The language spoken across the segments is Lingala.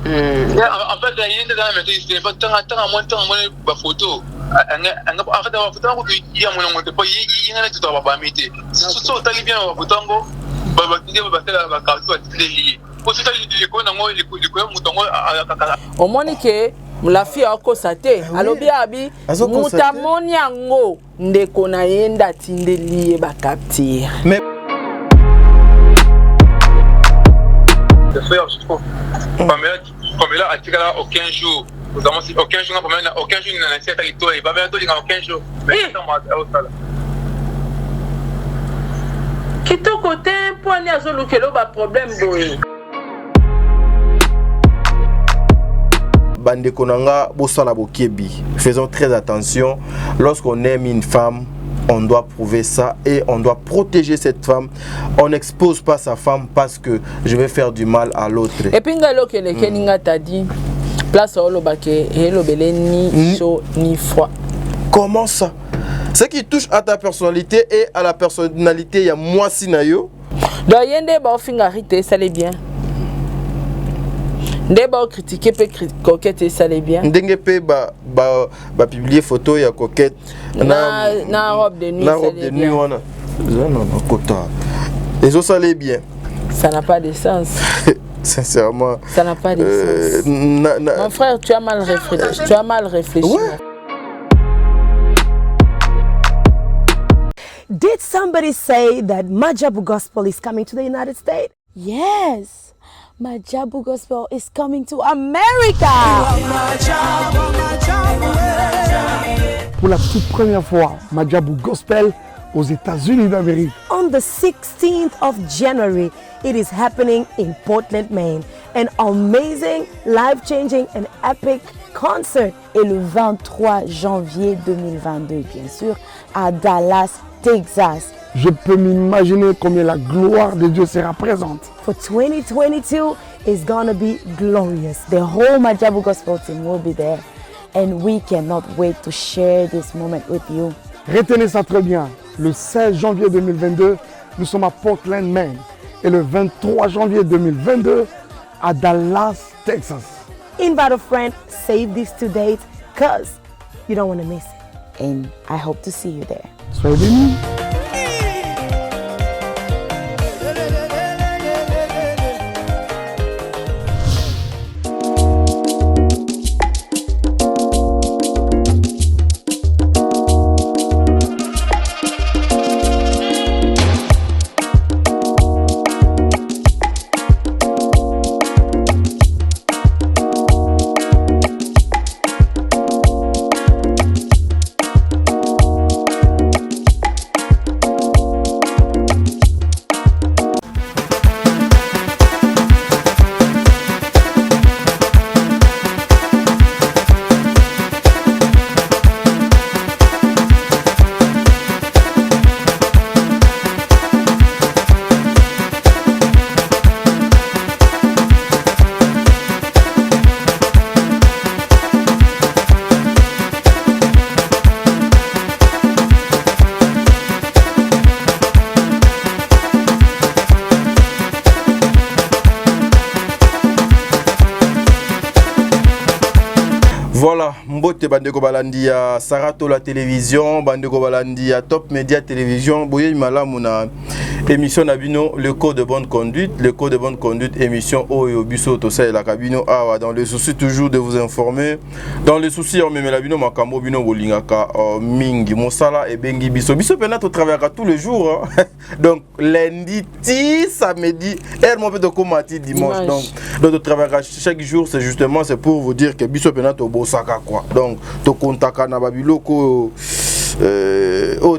En fait, il y a des temps à moins de photos. En fait, la photo, il y a mon pas il y a tout à va mettre. Si tout ça bien la photo, au moins que la fille a constaté alors bien abi mutamoni yango ndeko na yenda tindeli ba capture mais le frère je trouve comme là à aucun jour nous avons aucun jour aucun jour n'a cette histoire il va bien tout aucun jour mais ça Kito côté pour aller à Zolukelo ba problème boy. Bande konanga bosala bokebi. Faisons très attention. Lorsqu'on aime une femme, on doit prouver ça et on doit protéger cette femme. On n'expose pas sa femme parce que je vais faire du mal à l'autre. Et puis ngalo que le keninga t'a dit place au lobake et lobele ni chaud ni froid. Comment ça? Ce qui touche à ta personnalité et à la personnalité, il y a moi sinayo. Donc yende ba fingarité ça l'est bien. Ndeba critiquer peut coquette ça l'est bien. Ndenge pe ba publier photo ya coquette na robe de nuit. Na robe de nuit wana. Non kota. Et ça l'est bien. Ça n'a pas de sens. Sincèrement. Ça n'a pas de sens. Mon frère, tu as mal réfléchi. Tu as mal réfléchi. Ouais. Did somebody say that Majabu Gospel is coming to the United States? Yes, Majabu Gospel is coming to America. Pour la toute première fois, Majabu Gospel aux États-Unis d'Amérique. On the 16th of January, it is happening in Portland, Maine. An amazing, life-changing and epic concert. Et le 23 janvier 2022, bien sûr, à Dallas, Texas. Je peux m'imaginer combien la gloire de Dieu sera présente. For 2022 is gonna be glorious. The whole Majabu Gospel team will be there. And we cannot wait to share this moment with you. Retenez ça très bien. Le 16 janvier 2022, nous sommes à Portland, Maine. Et le 23 janvier 2022, à Dallas, Texas. Invite a friend, save these 2 dates, because you don't want to miss it. And I hope to see you there. Soyez bénis. Voilà, mbote bandeko balandi ya Sarato la télévision, bandeko balandi ya Top Media télévision, boye malamu na émission Nabino, le code de bonne conduite, émission Oyo Biso Tosa et la Cabino Awa, dans le souci toujours de vous informer, dans le souci on met la bino makambo bino bolingaka mingi mosala et bengi biso pena to travaillera tous les jours hein. Donc lundi ti samedi et mon peu de comati dimanche donc de travaillera chaque jour, c'est justement c'est pour vous dire que biso pena to bosaka quoi. Donc to kontaka na babiloko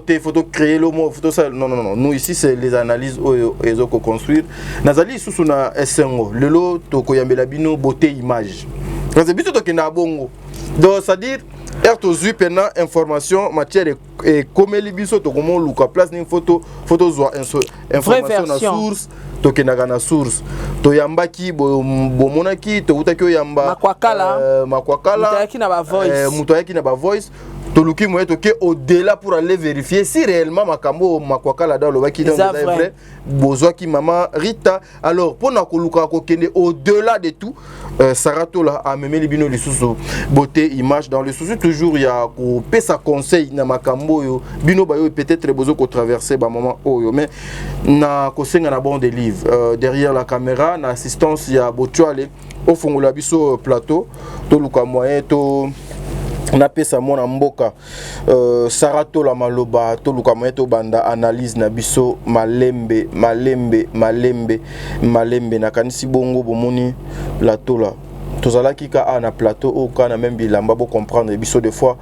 tes photos créer le mot photo ça non nous ici c'est les analyses aux construire nazali sous na SNO lelo to koyambela bino beauté image parce que biso to kena bongo donc c'est à dire to zu pena information matière et comme les biso to comment luka place une photo zo information na source to kena na source to yambaki bomonaki to utaki yamba makwakala muto yaki na ba voice toluki moyen toke au-delà pour aller vérifier si réellement makambo makwaka là dans le qui dans vrai besoin qui maman Rita. Alors pour na koluka ko kende au-delà de tout Saratola a memé libino lisusu beauté image dans le souci toujours il y a ko pesa conseil na makambo yo bino ba yo peut-être besoin ko traverser ba moment oyo mais na ko senga na bon des livres derrière la caméra na assistance il y a Botuale au fond la biso plateau to luka moyen to na pesa mona mboka Saratola maloba to luka moyen to banda analyse na biso malembe na kanisi bongo bomoni la tola tozala kika na plateau au kana même bilamba bo comprendre biso des fois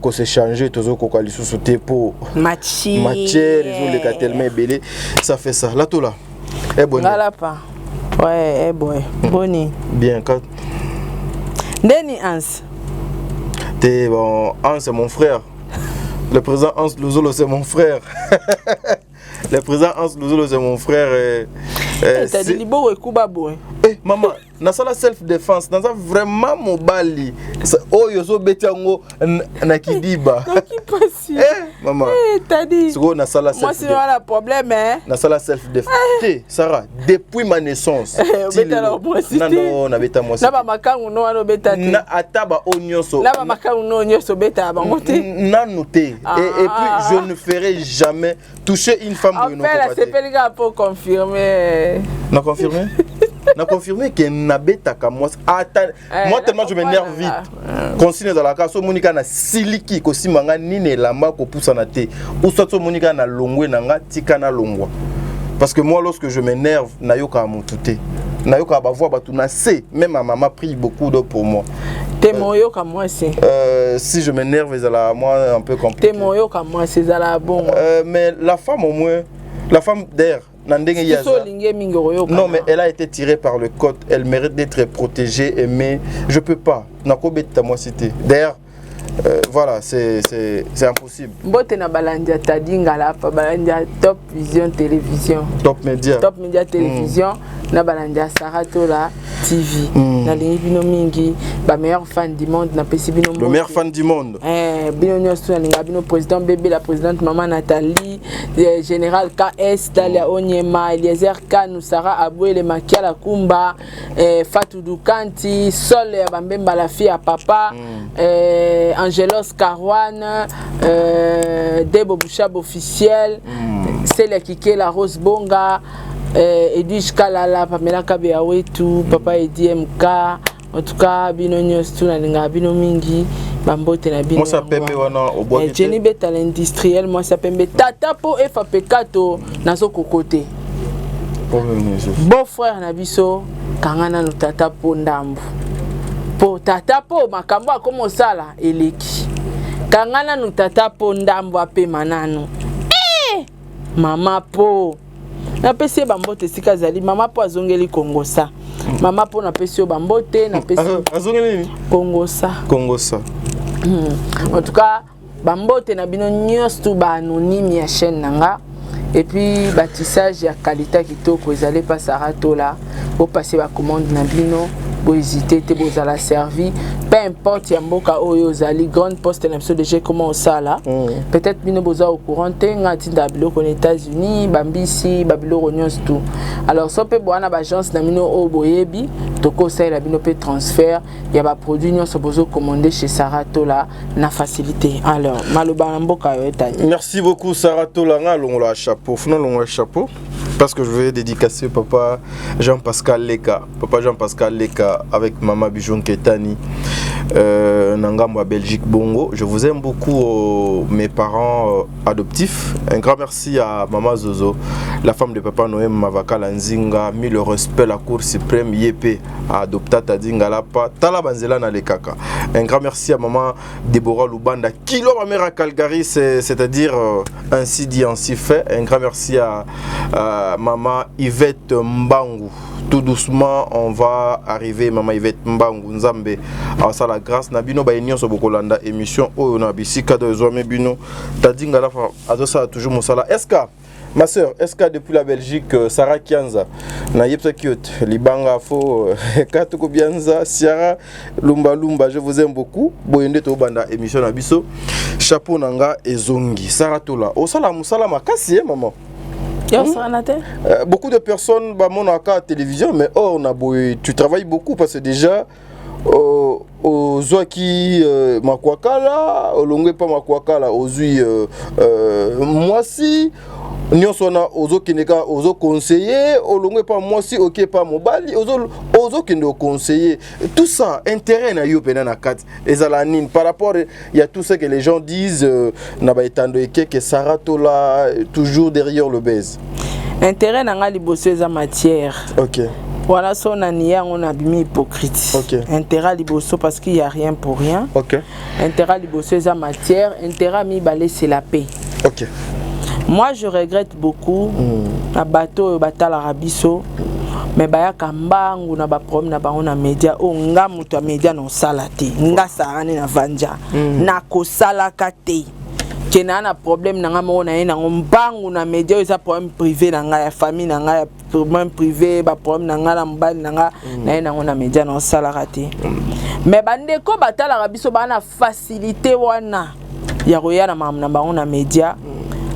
ko se changer tozo ko kalisu sauter pour matière ils ont les cas tellement belé ça fait ça la tola est bonne là pas ouais est bon boni bien quand Deni Hans bon Hans c'est mon frère le président Hans Luzolo c'est mon frère le président Hans Luzolo c'est mon frère t'as dit libo et kubabo maman na sala self défense na vraiment mobali oh yozo betiango na kidiba qui passe maman t'as dit siko na sala self moi c'est pas le problème na sala self défense Sarah depuis ma naissance non na beta moi na ba makangu no alo beta te na ataba onyoso na ba makangu no onyoso beta bango te na noté et puis je ne ferai jamais toucher une femme de nos côtés. C'est pas le gars pour confirmer. Na confirmé na confirmé que na beta ka moi moi tellement je m'énerve vite consigne dans la case monika na siliki ko simanga nini lamba ko poussa na te ou soit monika na longwe nanga tika na longwa parce que moi lorsque je m'énerve na yoka mututé na yoka ba voix batu na c'est même ma maman prie beaucoup d'eau pour moi. T'es moyo comme moi c'est. Si je m'énerve c'est la moi un peu compliqué. T'es moyo comme moi c'est la bon. Mais la femme au moins la femme d'air non mais elle a été tirée par le code, elle mérite d'être protégée, aimée. Je peux pas. Moi cité. D'ailleurs, voilà, c'est impossible. Mbote na balandia tadinga la pa balandia Top Vision télévision. Top Média télévision na balandia Saratola TV. Na lingi bino mingi ba meilleur fan du monde na pesi bino le meilleur fan du monde. Bino nyoso na linga bino président bébé la présidente maman Nathalie général KS Dalia Onyema Eliezer Kanou Sarah Aboué le Makiala Kumba Fatou Dukanti Sol ya bambemba la fille à papa Angelos Karwan Debo Bouchab officiel Célia Kike la Rose Bonga Edwige Kalala Pamela Kabeawetu Papa Edi MK en tout cas bino nyosto na linga bino mingi bambote na bino moi ça pembe wana au bois Jenny Beta l'industriel moi ça pembe tata po FAP4 nazo kokote beau frère na biso kangana no tata po ndambu po tata po makambo akomo sala eleki kangana no tata po ndambu ape manano mama po na pesi bambote sika zali mama po azongeli kongosa mama po na pesi bambote na pesi azongeli kongosa en tout cas bambote na bino nyosto ba anonyme ya chaîne nanga et puis bâtissage ya qualité kitoko ezali pa Saratola pour passer ba commande na bino bo hésiter te bozala servi peu importe ya mboka oyo zali grande poste na biso déjà comment ça là peut-être bino boza au courant te ngati dabilo aux États-Unis bambisi babilo ronyos tout alors so pe boana ba agence na bino o boyebi toko ça la bino pe transfert ya ba produit nyonso bozo commander chez Saratola na facilité alors maloba mboka yo etani. Merci beaucoup Saratola ngalo chapeau funa longo chapeau parce que je vais dédicacer papa Jean-Pascal Leka avec maman Bijon Ketani Nangambo à Belgique Bongo. Je vous aime beaucoup mes parents adoptifs. Un grand merci à maman Zozo, la femme de papa Noël Mavaka Lanzinga, mis le respect la Cour suprême Yépé à adopta Tadinga Lapa, Talabanzela na Lekaka. Un grand merci à maman Déborah Lubanda, Kilo ma mère à Calgary, c'est-à-dire ainsi dit, ainsi fait. Un grand merci à maman Yvette Mbangu. Tout doucement, on va arriver, maman Yvette Mbangu Nzambe. Alors ça la grâce Nabino ba union so bokolanda émission oyo na bisika de zome bino tadinga la azo ça toujours mosala. Est-ce que Ma soeur, est-ce que depuis la Belgique, Sarah Kianza, na yepsa cute, Libanga Fo, Katoko Bianza, Siara, Lumba Lumba, je vous aime beaucoup. Boyende to banda émission na biso. Chapeau nanga ezongi. Sarah Tola. O sala musala makasi maman. Beaucoup de personnes bah mon à la télévision mais oh on a tu travailles beaucoup parce que déjà aux Zoaki Makwakala, au Longwe pas Makwakala, aux Zui moi si nyonso na ozo kineka ozo conseiller olongwe pas moi si OK pas mobali ozo kendo conseiller tout ça intérêt na yo pena na kat ezalanine par rapport il y a tout ce que les gens disent na ba etando que Sarah Tola toujours derrière le buzz intérêt na nga liboso eza matière. OK. Voilà son ania on a bimi hypocrite. OK. Intérêt liboso parce qu'il y a rien pour rien. OK. Intérêt liboso eza matière, intérêt mi balé c'est la paix. OK. Moi je regrette beaucoup na bateau batala rabiso mais baya kambangu na ba problème na bango na média o nga muto média no salate nga sarane na vanja na ko salaka te kena na problème na nga mo na ina mbangu na média eza problème privé na nga ya famille na nga ya problème privé ba problème na nga na mbali na nga na ina na média no salaka te mais bande ko batala rabiso bana facilité wana ya roya na mam na bango na média.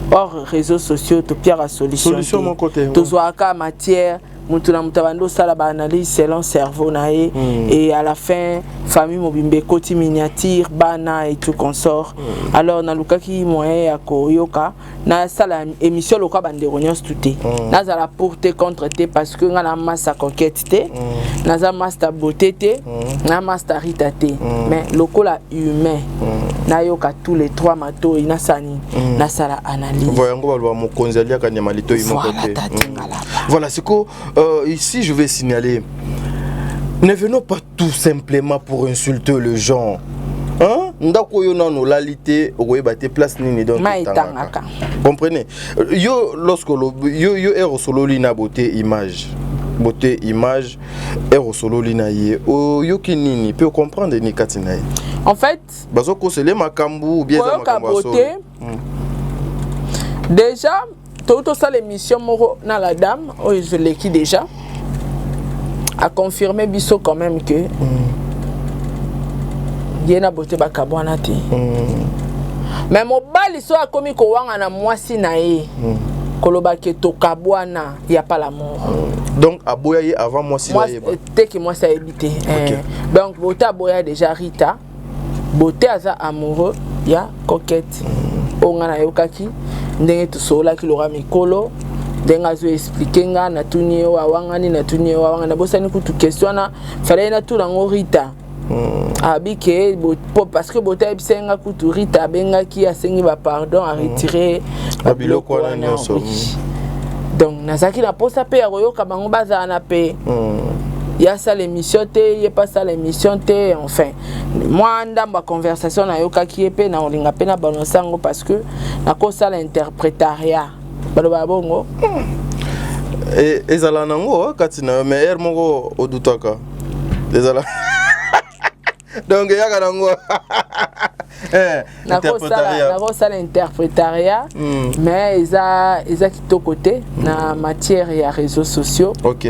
Or réseaux sociaux to pierre solution mon côté to zoaka matière mutuna mutabando sala ba analyse selon cerveau nae et à la fin famille mobimbe koti miniature bana et tout consort alors na lukaki moyen ya koyoka na sala émission loka bande ronyos touté na za la porter contre té parce que nga na massa coquette té na za master beauté té na master rita té mais lokola humain na yoka tous les trois matos ina sani na sala analyse voyango balwa mokonzi alia kanyama lito imoko té voilà c'est que ici je vais signaler ne venons pas tout simplement pour insulter le genre hein ndako yo nano lalité okoyeba te place nini donc maitangaka comprenez yo lorsque yo ero sololi na beauté image ero sololi na ye yo kinini peut comprendre ni katina ye en fait bazoko sele makambu ou bien za makambu beauté déjà tout ça l'émission moro na la dame je l'ai qui déjà a confirmé biso quand même que yena beauté bakabwana te mais mobali so akomi ko wanga na mwasi na ye koloba ke to kabwana y a pas l'amour donc aboya ye avant mwasi na ye te que moi ça évité donc beauté aboya déjà Rita beauté aza amoureux ya coquette onga na yokaki ndenge to sola ki lora mikolo denga zo expliquer nga na tuni wa wangani na tuni wa wangana bosani kutu question na fallait na tout lango Rita abike parce que beauté bisenga kutu Rita benga ki asengi ba pardon à retirer biloko na nyoso donc nazaki na posa pe ya koyoka bango baza na pe ya ça l'émission té y pas ça l'émission té enfin moi ndamba conversation na yoka ki epé na olinga pe na balonsango parce que na ko ça l'interprétariat baloba bongo et ezala nango katina meilleur mongo odutaka ezala donc yaka nango na ko ça l'interprétariat mais eza kitoko côté na matière ya réseaux sociaux OK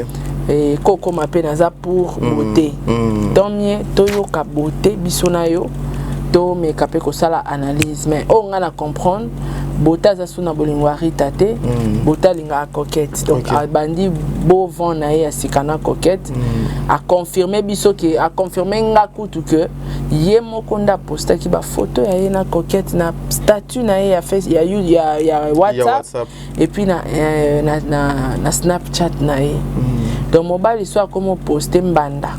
et koko m'appelle naza pour beauté tant mieux toyoka beauté bisonayo to me kapé ko sala analyse mais on a comprendre beauté za suna bolingwa Rita te beauté linga coquette donc bandi beau vent na ya sikana coquette a confirmer biso que a confirmer nga kutu que ye mokonda posta ki ba photo ya ye na coquette na statut na ya face ya WhatsApp et puis na Snapchat na ye donc mobile soit comme poster mbanda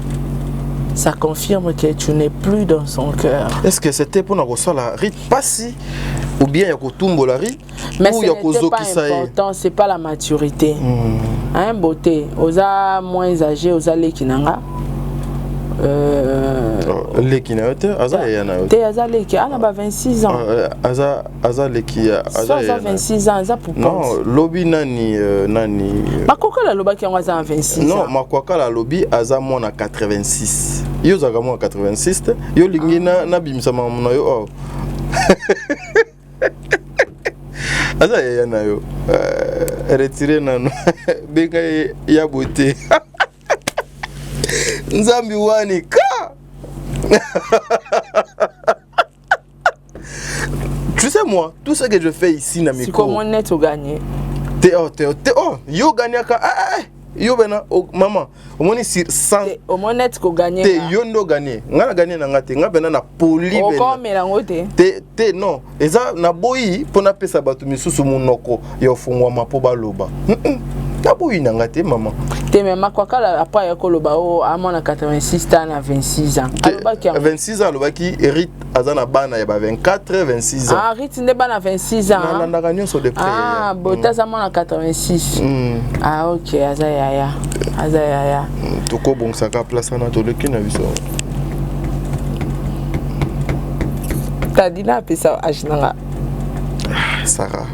ça confirme que tu n'es plus dans son cœur. Est-ce que c'était pour nous la rite passi ou bien il y a kotumbo la rite mais ce n'est pas important, c'est pas la maturité. Hein beauté, osa moins âgé, osa lekinanga. Lekina te aza yana te aza leki ana ba 26 ans aza leki aza 26 ans aza pour non lobi nani makoko la loba ki aza 26 ans non makoko la lobi aza mona 86 yo zaka mona 86 yo lingina na bimisa mamuna yo Aza ya na yo. Retirer nano. Benga ya beauté. Nzambi wani ka. Tu sais moi, tout ce que je fais ici na micro. C'est comment net au gagné. Yo gagné ka. Yo bena maman, au moins sur 100. Au moins net ko gagné. Te yo ndo gagné. Nga gagné na ngate, nga bena na poli bena. Ko melango te. Te non, eza na boyi pona pesa batu misusu munoko yo fungwa mapoba loba. Na boyi na ngate maman. Te même quoi kala après ya koloba o amona 86 ans na 26 ans. Aloba ki 26 ans aloba ki Rit azana bana ya ba 24 26 ans. Ah Rit ne bana 26 ans. Na ndanga nyonso de près. Ah bota zamona 86. Ah OK, azaya. Azaya. Toko bon saka place na to leki na biso. Ta dina pesa ajnanga. Sarah.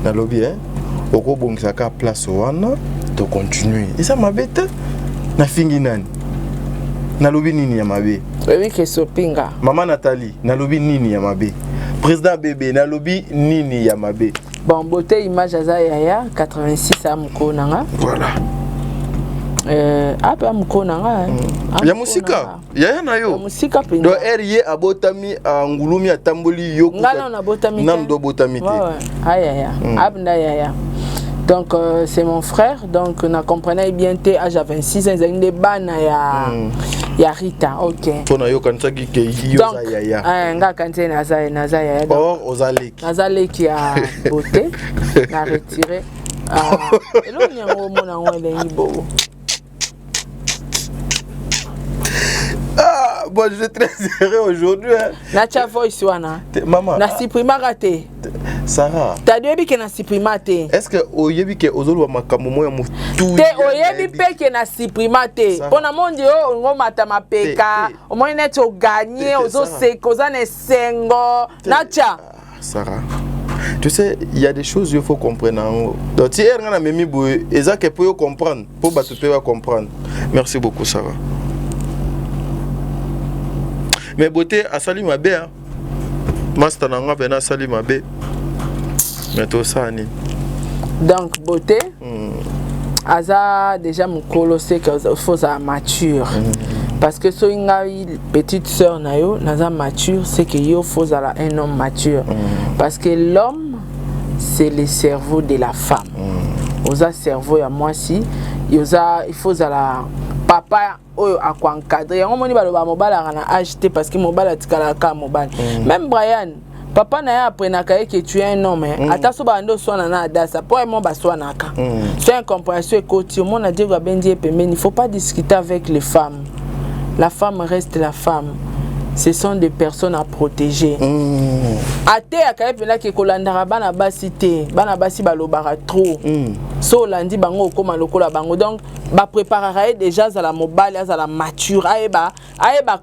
Na lobby hein. Oko bon saka place wana. De continuer. Et ça m'a bête. Na fingi nani. Na lobi nini ya mabe. Oui que sopinga. Maman Nathalie, na lobi nini ya mabe. Président bébé, na lobi nini ya mabe. Bon beauté image azaya 86 à mkonanga. Voilà. Apa mkonanga. Ya musika. Ya na yo. Musika pinga. Do RY abotami ngulumi atamboli yo. Ngana na botami. Nam do botami te. Aya. Abna ya. Donc c'est mon frère, donc on a compris bien t'es âge à 26 ans, il y a des bannes ya Rita, ok. Pour yo kanisa ki ke yo za ya. Nga kanisa naza ya. Or ozaleki. Nazaleki a beauté, na retiré. Et là on y a un mona wele ibo. Ah, bon, je suis très heureux aujourd'hui. Na cha voice wana. Maman. Na supprima raté. Sarah. Ta debi ke na supprima te. Est-ce que oyebi ke ozolwa makambo moya mutu? Te oyebi pe ke na supprima te. Pona mondi o ngomata mapeka. O mo net o gagner ozo seko za ne sengo. Na cha. Sarah. Tu sais, il y a des choses qu'il faut comprendre. Donc, si elle a même mis, et ça qu'elle peut comprendre, pour battre comprendre. Merci beaucoup, Sarah. Mais beauté, à Sali Mabé, Master Nanga Bena Sali Mabé. Mais tout ça, ni. Donc, beauté, Aza déjà mon colossé qu'il faut ça mature. Parce que si une petite soeur nayo, naza mature, c'est qu'il faut un homme mature. Parce que l'homme, c'est le cerveau de la femme. Oza cerveau à moi si, il faut la papa oyo akwa encadrer. On moni baloba mobala na acheter parce que mobala tikala ka mobala. Même Brian, papa na ya aprenaka que tu es un homme. Ata so bando swana na adasa, po mo ba swanaka. C'est incompréhension côté mon a dit Gabendi mais il faut pas discuter avec les femmes. La femme reste la femme. Ce sont des personnes à protéger. Ate akaye pena ke kolandara bana basi te, bana basi balobara trop. So landi bango koma lokola bango. Donc ba préparer déjà à la mobile, à la mature, aeba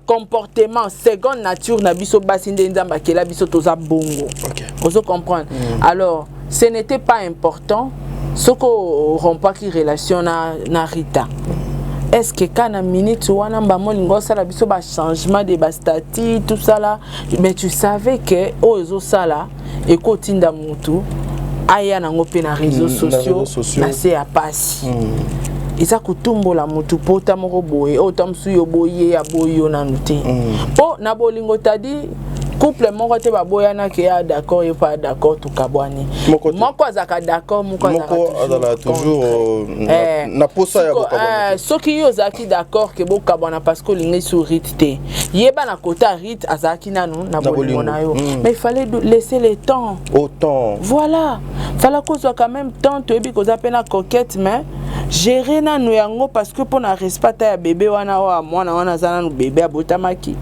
comportement seconde nature na biso basi ndenzamba kela biso toza bongo. Vous comprenez? Alors, ce n'était pas important ce qu'on rompt pas qui relation na Rita. Est-ce que quand on minute ou on a un changement de statut tout ça là, mais tu savais que aux ça là et qu'autinda mutu aya na ngope na réseaux sociaux na c'est à passer. Et ça kutumbo la mutu pota moko boye otam suyo boye ya boyo na nute. Po na bolingo tadi couple moko te ba boyana ke ya d'accord et pas d'accord tout kabwani. Moko azaka d'accord moko azala toujours na posa ya bokabwana. Soki yo zaki d'accord ke bokabwana parce que lingi sur Rit te. Yeba na kota Rit azaki nanu na bolingo na yo. Mais il fallait laisser le temps. Autant. Voilà. Fallait qu'on soit quand même temps to ebi ko zapena coquette mais gérer nanu yango parce que pour na respecter ya bébé wana wa mwana wana zana bébé abotamaki.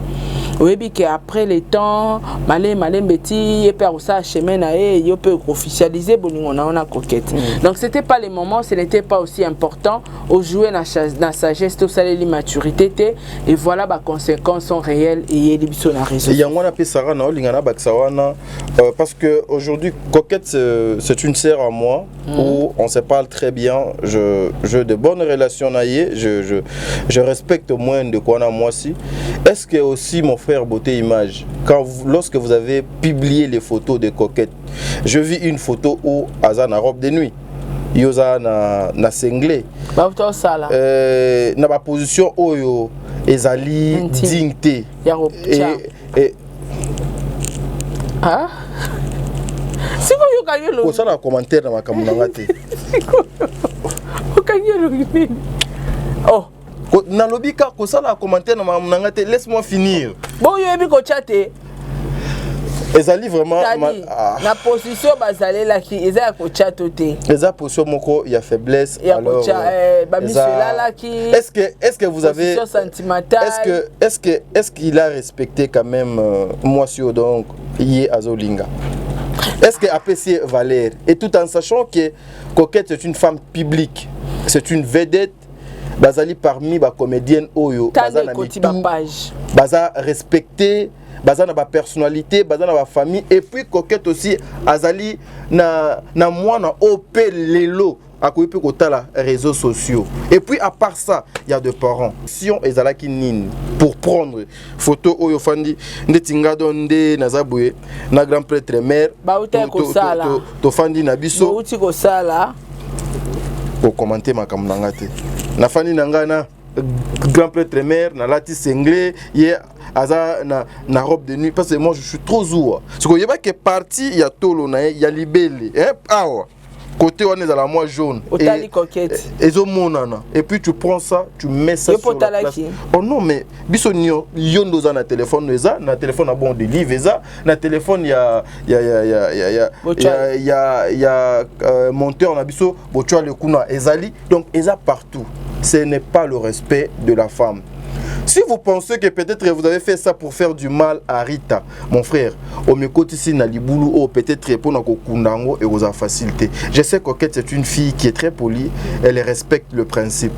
Oui, après le temps, malé beti, et puis ça chemin et il peut officialiser bon on a coquette. Donc c'était pas les moments, ce n'était pas aussi important. Au jouer dans sagesse, tout ça l'immaturité et voilà les conséquences sont réelles et il y a des sur la raison. Il y a un appel Sarah na lingana baksawana parce que aujourd'hui coquette c'est une sœur à moi où on se parle très bien, je de bonnes relations naïe, je respecte au moins de quoi na moi si. Est-ce que aussi mon frère frère Beauté Image, lorsque vous avez publié les photos de Coquette, je vis une photo où Aza na robe de nuit. Yoza na sengle. Na ba position oyo ezali dignité. Et ah? Si vous avez le ça, commentaire dans ma caméra. Oh. Nalobika, ça, commentaire dans ma caméra. Laisse-moi finir. Bon, il y a un chaté. Ezali vraiment la position bazale là qui eza ko chatoté. Eza position moko il y a faiblesse alors est-ce que vous avez est-ce qu'il a respecté quand même moi sur donc Yé Azolinga? Est-ce que apprécier Valère et tout en sachant que Coquette c'est une femme publique, c'est une vedette bazali parmi ba comédienne oyo baza respecté baza na ba personnalité, baza na ba famille et puis Coquette aussi azali na mwana OP lelo akoyepe kotala réseaux sociaux. Et puis à part ça, il y a des parents. Si on ezalaki nini pour prendre photo oyo fandi ndetinga donde nazaboué na grand prêtre mère to fandi na biso uti ko sala pour commenter ma kamnangate. Na fandi nangana grand prêtre mère na lati senglé hier aza na robe de nuit parce que moi je suis trop zoua. Ce que yeba que parti il y a tolo na il y a libellé awa côté on est à la moi jaune et monana et puis tu prends ça tu mets ça sur la place. Oh non mais biso yondo za na téléphone eza na téléphone a bon de livre eza na téléphone il y a monteur na biso botua le kuna ezali donc eza partout. Ce n'est pas le respect de la femme. Si vous pensez que peut-être vous avez fait ça pour faire du mal à Rita, mon frère, au mekoti si na libulu ou peut-être pour na kokundango et aux facilité. Je sais que Coquette c'est une fille qui est très polie, elle respecte le principe.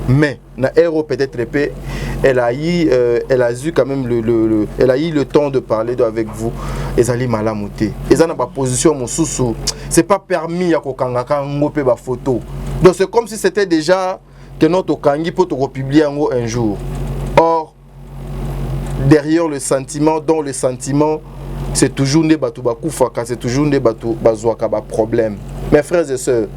Mais na héros peut-être elle a eu quand même elle a eu le temps de parler avec vous. Ezali malamuté. Eza na ba position mosusu, c'est pas permis ya kokangaka ngope ba photo. Donc c'est comme si c'était déjà que notre kangi peut republier un jour. Or, derrière le sentiment, dans le sentiment, c'est toujours des batoubakoufaka, c'est toujours des batoubazoakaba problème. Mes frères et sœurs,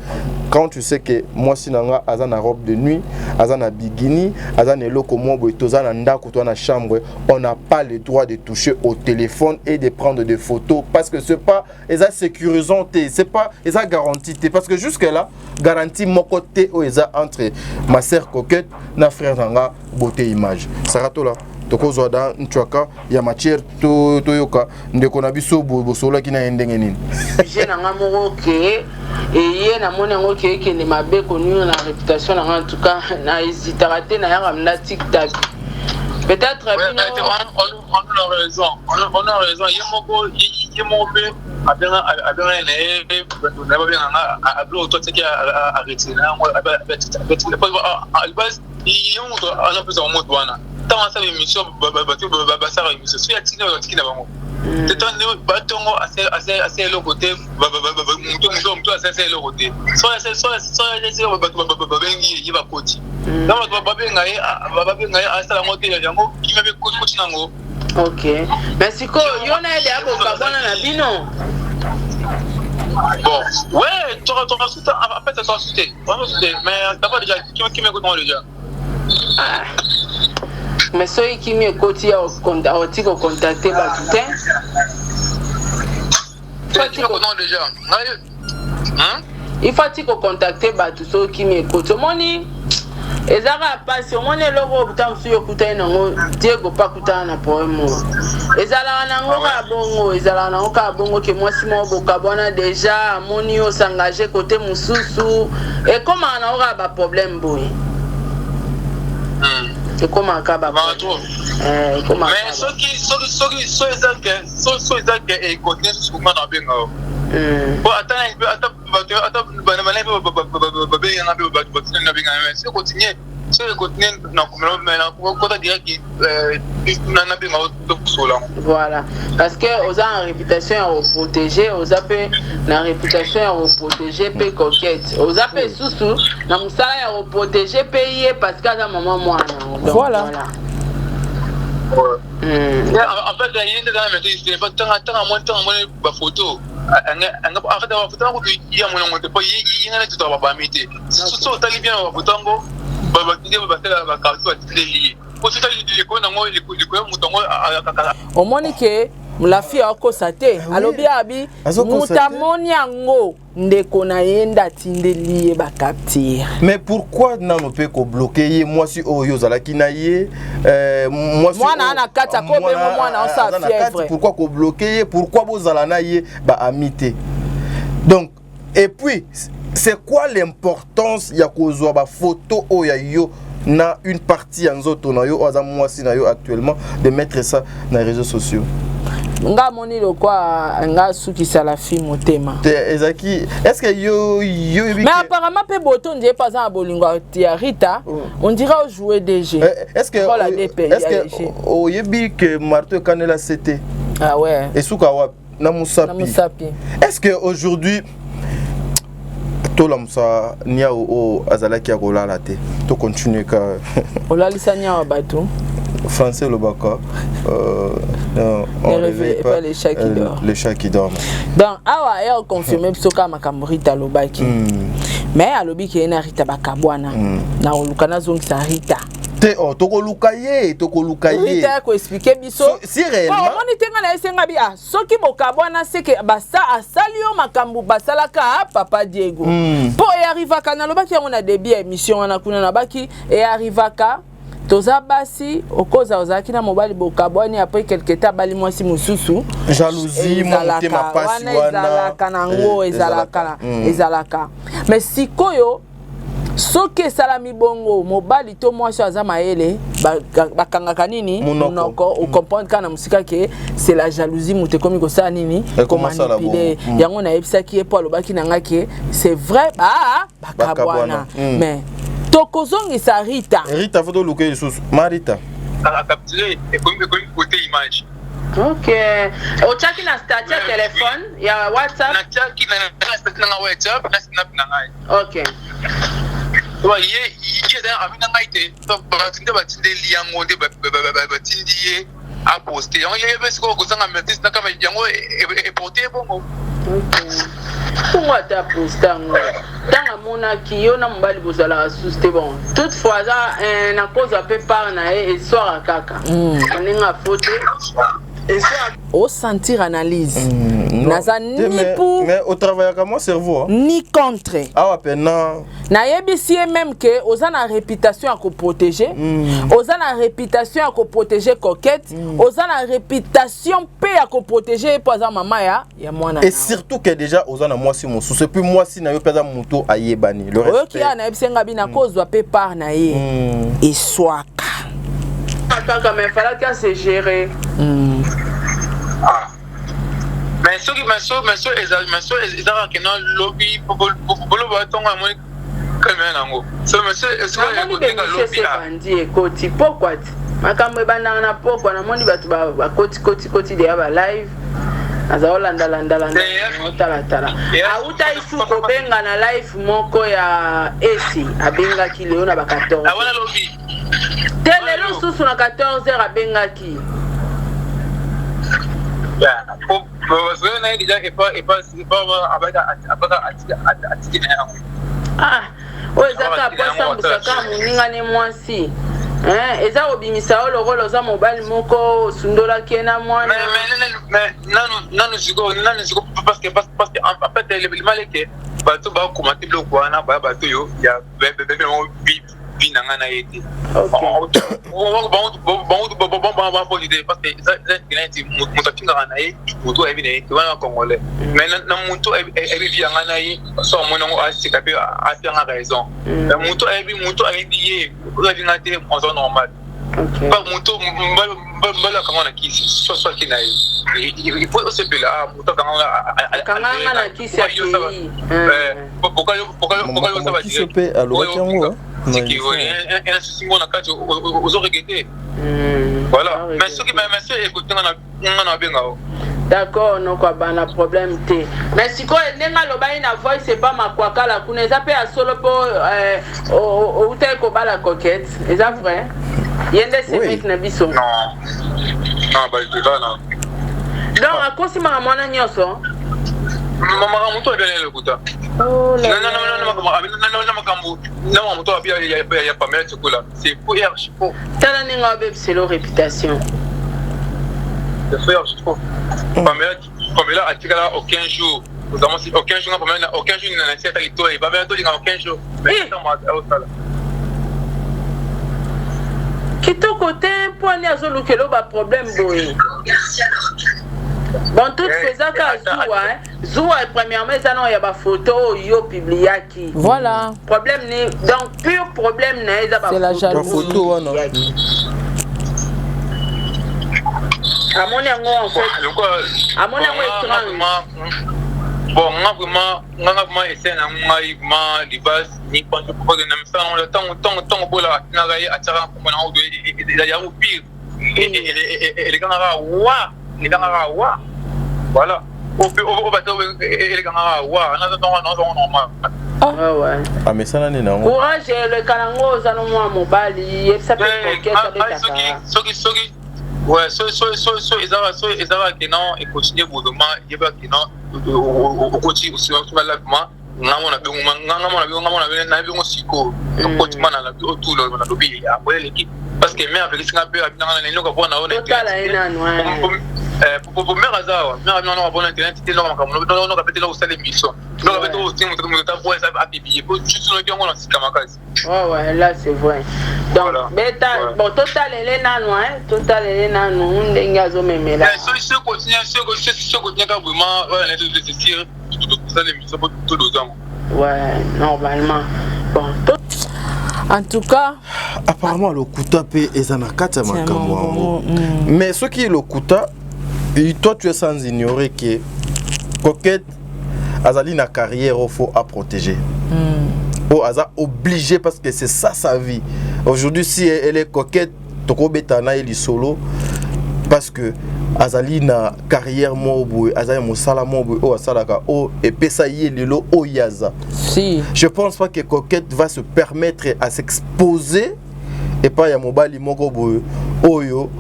quand tu sais que moi si nanga azana robe de nuit, azana bikini, azana loko mobo tozana ndako to na chambre, on n'a pas le droit de toucher au téléphone et de prendre des photos parce que c'est pas eza sécurisant, c'est pas eza garantie parce que jusque là garantie mon côté o eza entre ma sœur Coquette na frère nanga Beauté Image. Sarato là tokozwa da ntwaka ya matière to yoka ndeko na biso bosola kina ndenge nini je na ngamoko ke et na mona ngoke ke ne mabe connu na réputation na en tout cas na hésitaraté na ya na TikTok peut-être on a raison yemoko abena na ba bien na ablo to teki arrêter na albas yongo on a plus en mode wana tant ça l'émission ça émission sur activité qui na bango c'est un batongo assez le côté muto assez le côté soit bengi yiba koti donc babenga asala mote yango qui mebe koti nango. OK merci ko yona ele abo kabona na bino. Bon ouais tu rajoutes en fait ça sauter mais d'abord déjà qui m'écoute moi déjà. Mais ceux qui me côté au contacter Batoutin. Il faut contacter Batou ceux qui me côté moni. Ezara passe mon logo butam suyo kutai nango Diego pakuta na poemo. Ezala nango ka bongo, ezala nango ka bongo ke moi simo bokabona déjà moni o s'engager côté mususu et comment on aura ba problème boy. Et comment on va mais ceux qui et continuer ce qu'on a bien bon attends voilà parce que aux a une réputation à protéger aux a fait la réputation à protéger paye Coquette aux a fait sous na musala à protéger payer parce qu'à maman moi voilà En fait, il y a une des pas tant à moins de photos. En fait, la photo, il y a mon pas, il y a tout à va mettre. Si tu as bien la photo, la carte, tu es lié. Pour ce au moins que la fille a constaté alobi abi mutamoni yango ndeko na yenda tindeli ba capture. Mais pourquoi nano pe ko bloquer moi si oyo zalaki na ye moi si mwana na kata ko be mwana on sa fièvre. Pourquoi ko bloquer pourquoi bozala na ye ba amité. Donc et puis c'est quoi l'importance ya kozwa ba photo oya yo na une partie en zoto na yo aza mwasi na yo actuellement de mettre ça dans les réseaux sociaux? Nga moni lo kwa nga sukisa la fille motema. Ezaki est-ce que yo mais apparemment pe boto ndiye pas en bolingo ya Rita on dirait jouer DG. Est-ce que oyebi que Marteau Kanela c'était ah ouais et suka wa na Musapi. Est-ce que aujourd'hui Tolamsa nia o azalaki ya kolala te to continuer ka olalisa nia wa bato français le baka on réveille pas les chats qui dorment. Les chats qui dorment. Donc awa ya confirmer soka makambo Rita lobaki mais alobi ke na Rita bakabwana na olukana zongisa Rita te tokolukaye Rita ko expliquer biso si réellement on tenga na esenga bi soki bokabwana seke basa asalio makambo basalaka papa Diego po e arrivaka na lobaki on a début émission na kuna na baki e arrivaka toza basi okoza ozaki na mobali bokabwani après quelque temps bali mwasi mususu jalousie motema pasi wana ezalaka mais sikoyo soki salami bongo mobali to mwasi aza mayele bakangaka nini monoko o comprendre kana musika ke c'est la jalousie muté komi ko sa nini ko manipuler yango na ebisaki epo alobaki nanga ke c'est vrai bakabwana mais tokozongisa Rita foto luke lisusu Marita a capturé et comme côté image. OK. O chaki na statut ya téléphone ya WhatsApp. Na chaki na statut na WhatsApp na snap na ngai. OK. Wa ye da amina ngai te to batinde liango de batindi a poster. Yango ye bese ko kusanga metis na kama yango e porter bongo. OK. Pourquoi tu as posté dans mon akio na mbali bozala c'était bon toutefois ça na cause un peu par na et soir à kaka on est na photo et ça au sentir analyse naza ni pour mais au travail comme moi cerveau ni contre ah pena na yebisi même que oza na réputation à ko protéger oza na réputation à ko protéger coquette oza na réputation pe à ko protéger pour za maman ya mwana et surtout que déjà oza na moi si mon sous puis moi si na yo pesa muto ayebani le respect OK na yebisenga bina cause wa pe par na ye et swaka kaka mais fallait que se gérer mais ceux qui ezara que non lobby pour le bâton à moi comme nango so monsieur est-ce que il côté ka lobby bandi ekoti pourquoi makambo ebanda na pourquoi na moni batu ba koti de ba live aza olanda tala auta isu ko benga na live moko ya esi abenga ki leo na ba 14 awana lobby tele lo susu na 14h abengaki parce que na déjà et pas oyo ezaka posa musaka moninga ne mwasi eza obimisa olokolo oza mobali moko osundolaki na mwana mais nanu siko parce que en fait le mal est que bato ba commenter biloko wana bato yo ya bebe binanga na yete parce que ça c'est mutakinga na ye muto ebi na yete wana congolais mais na muto ebi binanga na ye so mona ngo asikape a raison muto ebi ye ozinga te en normal pas muto mbala kama na kisi soit kina il faut se peler muto kama na kisi ya pourquoi ça va dire se alors tiens c'est qui est un souci mon akati aux regretté voilà mais ce qui m'a écouté on a bien d'accord non quoi bana problème té mais si ko nenga loba ina voice c'est pas makwaka la kuneza pe a solo po o utai ko bala coquette est ça vrai yende c'est mec na biso non Ah, bah, tu vas là. Donc, à cause de ma mona nyoso. Maman, mon toit est le Kuta. Oh là. Non, toi, il y a pas mal de chocolat. C'est pour hier, je sais. T'as la n'inga bébé, c'est leur réputation. C'est frère, je sais. Pas mal, comme là, à Tigala, aucun jour. Nous avons aucun jour, aucun jour, n'a pas été toi, il va bien dire aucun jour. Mais c'est ça, Kito côté, pour aller à Zolukelo, pas problème, boy. Bon, tout faisant qu'à Zoua, Zoua, premièrement, ça non, il y a pas photo, yo publié qui. Voilà. Problème n'est donc pur problème n'est pas. C'est la jalousie. Photo, non. À mon yango en fait. À mon yango étrange. Bon, on a vraiment essayé de les bases, ni pas de pouvoir de même ça. On le temps pour la nagaye à Tcharan pour mon autre. Il y a au pire. Et les gars, les gars, voilà. Au bateau, les gars, normal. Ah ouais. Ah, mais ça, là, non. Courage, le calango, ça non moi mobile, il ça peut être ouais, ils avaient qui non et continuer mouvement, il y avait qui non au côté aussi on va là comment on a siko coach man la tout le monde lobby après l'équipe parce que même avec singa peu avec nous ko na on pour mère azao mère non bon internet c'était non comme non ka peut-être aussi l'émission non ka peut-être aussi on ta pour ça à publier pour juste nous dire on a sika makasi ouais là c'est vrai donc beta bon total elle est nano total elle est nano ndenga zo memela ce continue ka vraiment les tirs ça l'émission pour tout le temps ouais normalement bon En tout cas, apparemment le Kuta pe ezanakata makambo. Mais ce qui est le Kuta, toi tu es sans ignorer que Coquette azali na carrière il faut à protéger. Oh aza obligé parce que c'est ça sa vie. Aujourd'hui si elle est coquette, toko betana eli solo parce que azali na carrière moboy azali mosala moboy o asalaka o epesa ye lelo o yaza. Si Je pense pas que Coquette va se permettre à s'exposer et pas ya mobali moko boy oyo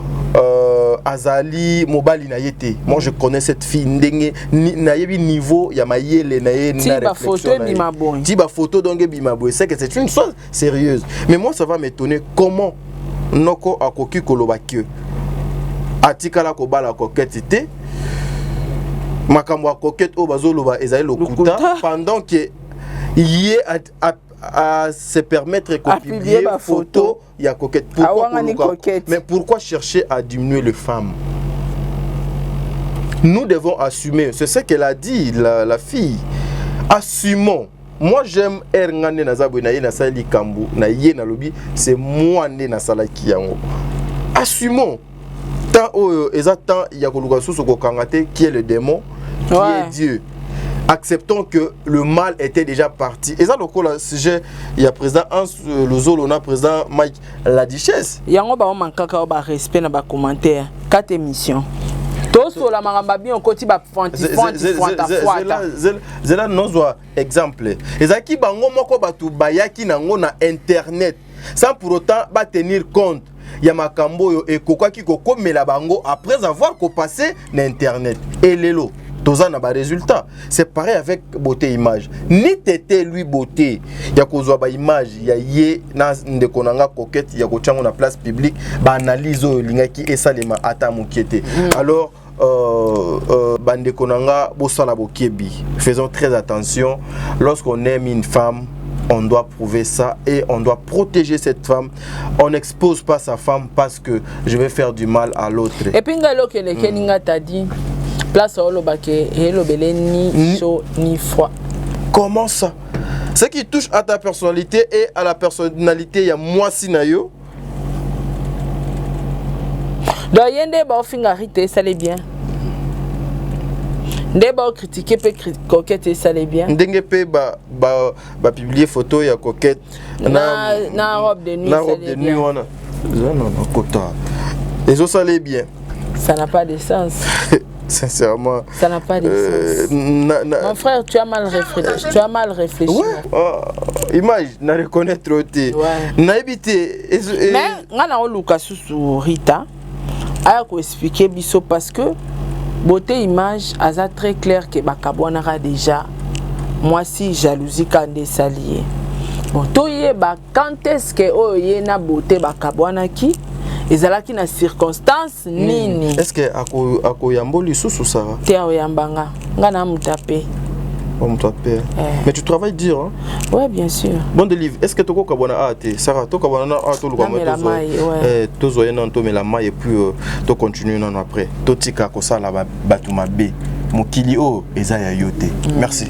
azali mobali na yete. Moi je connais cette fille ndenge na yebi niveau ya mayele na ye na réflexion. Tiba photo donc bimaboy, c'est que c'est une chose sérieuse. Mais moi ça va m'étonner comment noko akoki koloba que atikala ko bala Coquette te makambo a Coquette o bazoloba ezali lokuta pendant que yé à se permettre de publier photo il y a Coquette. Mais pourquoi chercher à diminuer les femmes? Nous devons assumer, c'est ce qu'elle a dit la fille. Assumons. Moi j'aime Erngane Nazabo na na sali kambu na ye na lobi, c'est moi né na salaki yango. Assumons. Tant exactement il y a koluka susu ko kangate qui est le démon, qui est Dieu. Acceptons que le mal était déjà parti. Et ça, le sujet, il y a président Hans Lozolo, on a président Mike la Duchesse. Il y a un manquant de respect dans les commentaires. 4 émissions. Tout sur la marambabi, on continue à c'est là nos exemples. Et ça qui bango moko batu bayaki nango na internet sans pour autant ba tenir compte. Il y a makambo et kokwa ki koko mela bango après avoir passé na internet. Et lelo Toza n'a pas résultat. C'est pareil avec beauté image. Ni tété lui beauté. Il y a kozwa ba image, il y a yé na ndekonanga Coquette, il y a kochango na place publique, ba analyse lingaki esalema ata mukiete. Alors bandekonanga bosala bokebi. Faisons très attention lorsqu'on aime une femme. On doit prouver ça et on doit protéger cette femme. On n'expose pas sa femme parce que je vais faire du mal à l'autre. Et puis, le Keninga t'a dit, place au lobake et le belé ni chaud ni froid. Comment ça? Ce qui touche à ta personnalité et à la personnalité, il y a moi sinayo. Donc, il y a des gens qui ont ça les bien. Des gens critiquer peut Coquette et ça les bien. Dengue peut publier photo il y a Coquette. Na robe de nuit. Na robe de nuit on a. Non Coquette. Les autres ça les bien. Ça n'a pas de sens. Sincèrement. Ça n'a pas de sens. Mon frère, tu as mal réfléchi. Tu as mal réfléchi. Ouais. Image, na reconnaître trop. Ouais. Na éviter. Mais on a Lucas sous Rita. aya ko expliquer biso parce que beauté image aza très clair que bakabwanaka déjà moi si jalousie kande salié bon toyeba quand est-ce que oye na beauté bakabwanaki ezalaki na circonstance nini est-ce que ako yamboli susu Sarah te oyambanga nga na mutape mais tu travailles dur hein? Ouais bien sûr bon de livre est-ce que toko kabona ate Sarah to kabona na ato lu tozo yena to mela mai et puis to continuer non après to tika ko sala batuma be mokili o eza ya yote merci